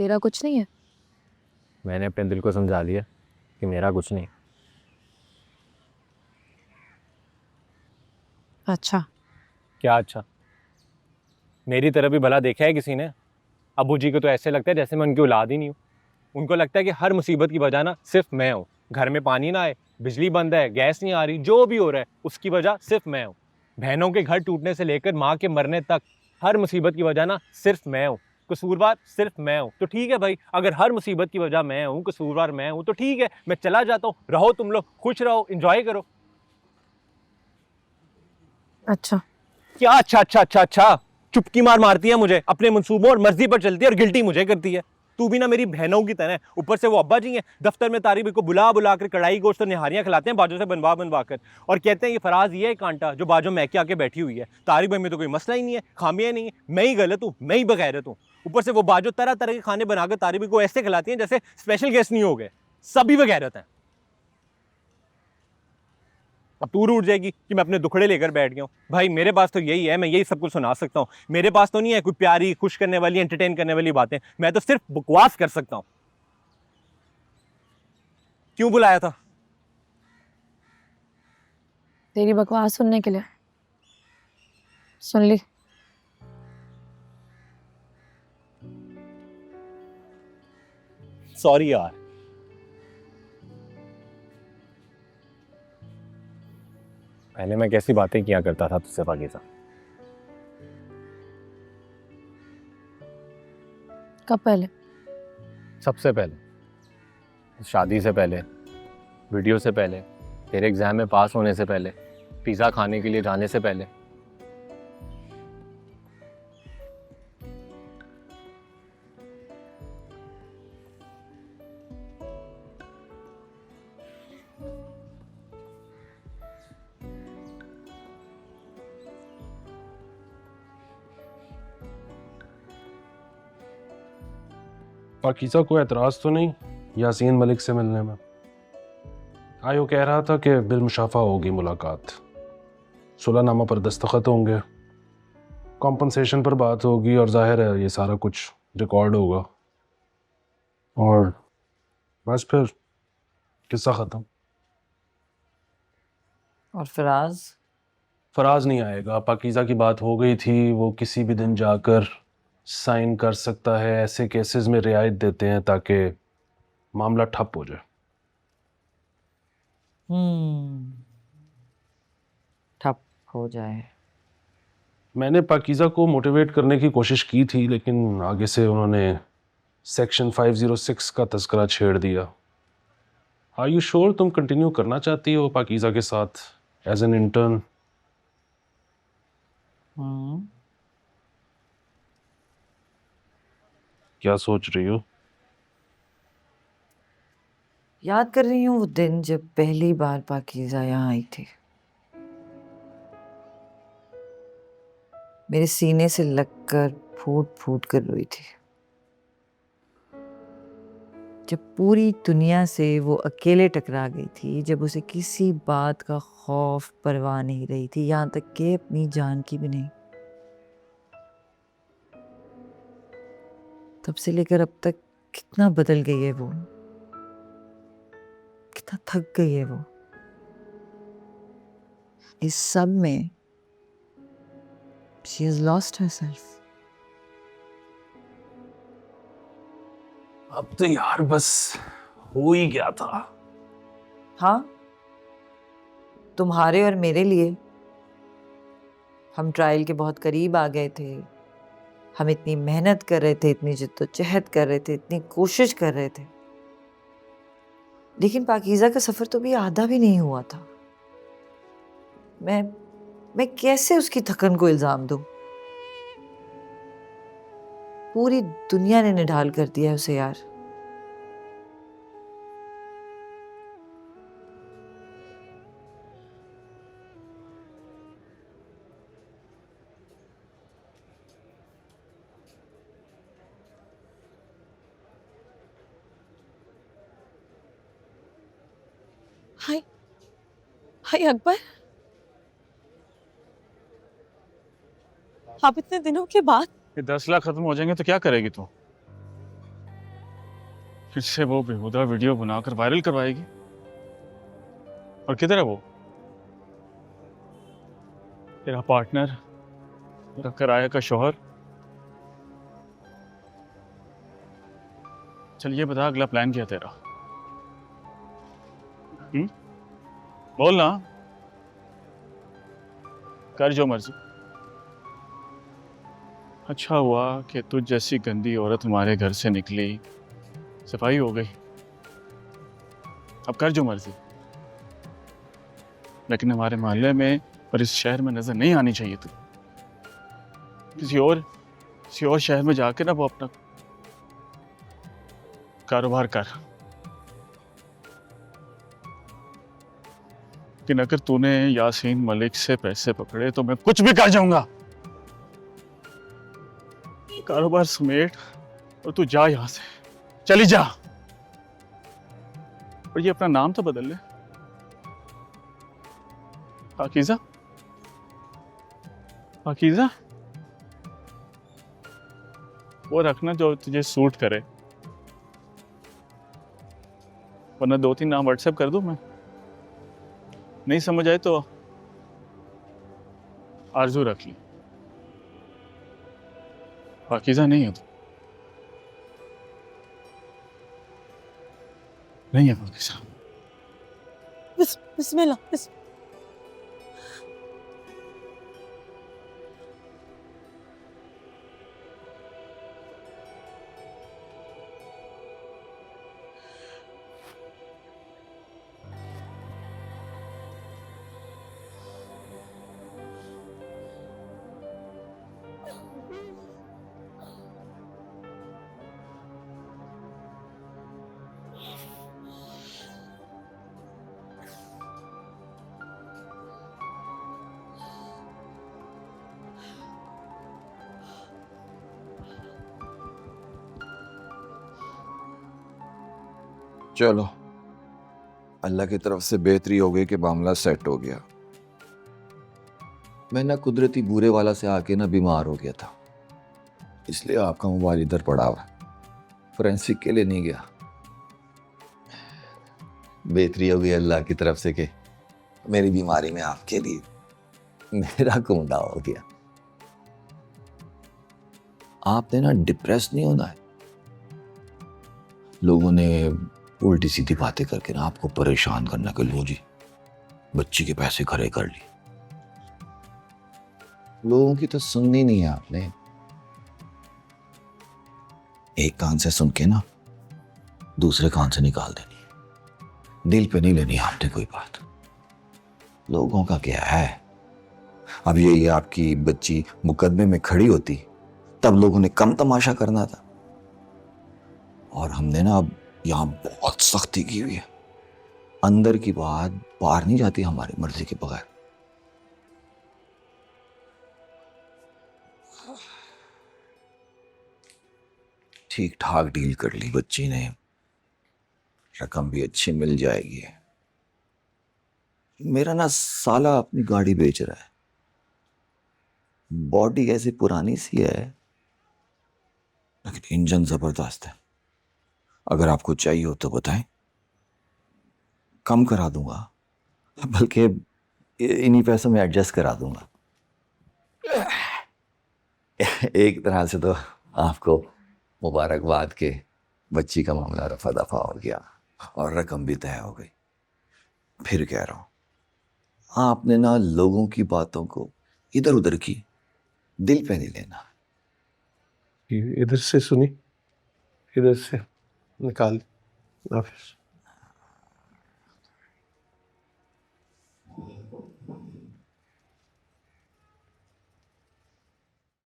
तेरा कुछ नहीं है? मैंने अपने दिल को समझा लिया कि मेरा कुछ नहीं। अच्छा। क्या अच्छा? मेरी तरफ भी भला देखा है किसी ने? अबू जी को तो ऐसे लगता है जैसे मैं उनकी औलाद ही नहीं हूँ। उनको लगता है कि हर मुसीबत की वजह ना सिर्फ मैं हूँ। घर में पानी ना आए, बिजली बंद है, गैस नहीं आ रही, जो भी हो रहा है उसकी वजह सिर्फ मैं हूँ। बहनों के घर टूटने से लेकर माँ के मरने तक हर मुसीबत की वजह ना सिर्फ मैं हूँ। कसूरवार सिर्फ मैं हूँ। तो ठीक है भाई, अगर हर मुसीबत की वजह मैं हूँ, कसूरवार मैं हूँ, तो ठीक है, मैं चला जाता हूँ। रहो तुम लोग, खुश रहो, एंजॉय करो। अच्छा। क्या अच्छा अच्छा अच्छा अच्छा? चुपकी मार मारती है मुझे, अपने मंसूबों और मर्जी पर चलती है और गिल्टी मुझे करती है। तू भी ना मेरी बहनों की तरह है। ऊपर से वो अब्बा जी हैं, दफ्तर में तारीब को बुला बुला कर कढ़ाई गोश्त और निहारियां खिलाते हैं बाजू से बनवा बनवा कर, और कहते हैं ये फराज ये है कांटा जो बाजू मैके आके बैठी हुई है। तारीब में तो कोई मसला ही नहीं है, खामियां नहीं है, मैं ही गलत हूँ, मैं ही बगैरत हूँ। ऊपर से वो बाजू तरह तरह के खाने बनाकर तारीब को ऐसे खिलाती हैं जैसे स्पेशल गेस्ट नहीं हो गए। सभी बगैरत हैं। अब तू रूठ जाएगी कि मैं अपने दुखड़े लेकर बैठ गया हूँ। भाई मेरे पास तो यही है, मैं यही सब कुछ सुना सकता हूँ। मेरे पास तो नहीं है कोई प्यारी खुश करने वाली एंटरटेन करने वाली बातें। मैं तो सिर्फ बकवास कर सकता हूँ। क्यों बुलाया था? तेरी बकवास सुनने के लिए। सुन ली। सॉरी यार। पहले मैं कैसी बातें किया करता था तुझसे पाकिज़ा। कब पहले? सबसे पहले, शादी से पहले, वीडियो से पहले, तेरे एग्जाम में पास होने से पहले, पिज़्ज़ा खाने के लिए जाने से पहले। पाकीज़ा को एतराज़ तो नहीं यासीन मलिक से मिलने में? आयो कह रहा था कि बिलमुशाफा होगी मुलाकात, सुलहनामा पर दस्तखत होंगे, कॉम्पनसेशन पर बात होगी और जाहिर है ये सारा कुछ रिकॉर्ड होगा और बस फिर किस्सा ख़त्म। और फराज? फराज नहीं आएगा। पाकीज़ा की बात हो गई थी, वो किसी भी दिन जाकर साइन कर सकता है। ऐसे केसेस में रियायत देते हैं ताकि मामला ठप हो जाए। ठप हो जाए। मैंने पाकीज़ा को मोटिवेट करने की कोशिश की थी, लेकिन आगे से उन्होंने सेक्शन 506 का तज़किरा छेड़ दिया। आर यू श्योर तुम कंटिन्यू करना चाहती हो पाकीज़ा के साथ एज एन इंटर्न? क्या सोच रही हो? याद कर रही हूँ वो दिन जब पहली बार पाकीज़ा यहाँ आई थी। मेरे सीने से लगकर फूट फूट कर रोई थी। जब पूरी दुनिया से वो अकेले टकरा गई थी, जब उसे किसी बात का खौफ परवाह नहीं रही थी, यहाँ तक कि अपनी जान की भी नहीं। तब से लेकर अब तक कितना बदल गई है वो, कितना थक गई है वो। इस सब में she has lost herself. अब तो यार बस हो ही गया था। हाँ, तुम्हारे और मेरे लिए हम ट्रायल के बहुत करीब आ गए थे। हम इतनी मेहनत कर रहे थे, इतनी जद्दोजहद कर रहे थे, इतनी कोशिश कर रहे थे, लेकिन पाकीज़ा का सफर तो भी आधा भी नहीं हुआ था। मैं कैसे उसकी थकन को इल्जाम दूं? पूरी दुनिया ने निढाल कर दिया है उसे यार। हाय हाय अकबर, आप इतने दिनों के बाद। ये 10 लाख खत्म हो जाएंगे तो क्या करेगी तू? फिर से वो बेहुदा वीडियो बनाकर वायरल करवाएगी। और किधर है वो तेरा पार्टनर, तेरा किराए का शौहर? चल ये बता, अगला प्लान क्या तेरा? बोल ना, कर जो मर्जी। अच्छा हुआ कि तुझ जैसी गंदी औरत हमारे घर से निकली, सफाई हो गई। अब कर जो मर्जी, लेकिन हमारे मोहल्ले में और इस शहर में नजर नहीं आनी चाहिए तू। किसी और शहर में जाके ना वो अपना कारोबार कर। लेकिन अगर तूने यासीन मलिक से पैसे पकड़े तो मैं कुछ भी कर जाऊंगा। कारोबार समेट और तू जा यहां से, चली जा। और ये अपना नाम तो बदल ले, पाकीज़ा। पाकीज़ा वो रखना जो तुझे सूट करे, वरना 2-3 नाम व्हाट्सएप कर दूं मैं। नहीं समझ आए तो आरजू रख ली। पाकीज़ा नहीं है तू, नहीं है पाकीज़ा। बिस्मिल्लाह। चलो, अल्लाह की तरफ से बेहतरी हो गई कि मामला सेट हो गया। मैं ना कुदरती बूरे वाला से आके ना बीमार हो गया था, इसलिए आपका मोबाइल इधर पड़ा हुआ, फोरेंसिक के लिए नहीं गया। बेहतरी हो गई अल्लाह की तरफ से कि मेरी बीमारी में आपके लिए मेरा कुंडा हो गया। आपने ना डिप्रेस नहीं होना है। लोगों ने उल्टी सीधी बातें करके ना आपको परेशान करना कि लो जी बच्ची के पैसे खड़े कर लिए। लोगों की तो सुननी नहीं है आपने। एक कान से सुन के ना दूसरे कान से निकाल देनी, दिल पे नहीं लेनी आपने कोई बात। लोगों का क्या है, अब ये आपकी बच्ची मुकदमे में खड़ी होती तब लोगों ने कम तमाशा करना था, और हमने ना अब यहां बहुत सख्ती की हुई है। अंदर की बात बाहर नहीं जाती हमारी मर्जी के बगैर। ठीक ठाक डील कर ली बच्ची ने, रकम भी अच्छी मिल जाएगी। मेरा ना साला अपनी गाड़ी बेच रहा है, बॉडी ऐसी पुरानी सी है लेकिन इंजन जबरदस्त है। अगर आपको चाहिए हो तो बताएं, कम करा दूंगा, बल्कि इन्हीं पैसों में एडजस्ट करा दूंगा। एक तरह से तो आपको मुबारकबाद के बच्ची का मामला रफा दफा हो गया और रकम भी तय हो गई। फिर कह रहा हूं, आपने ना लोगों की बातों को इधर उधर की दिल पे नहीं लेना। इधर से सुनी, इधर से निकाल। हाफिज।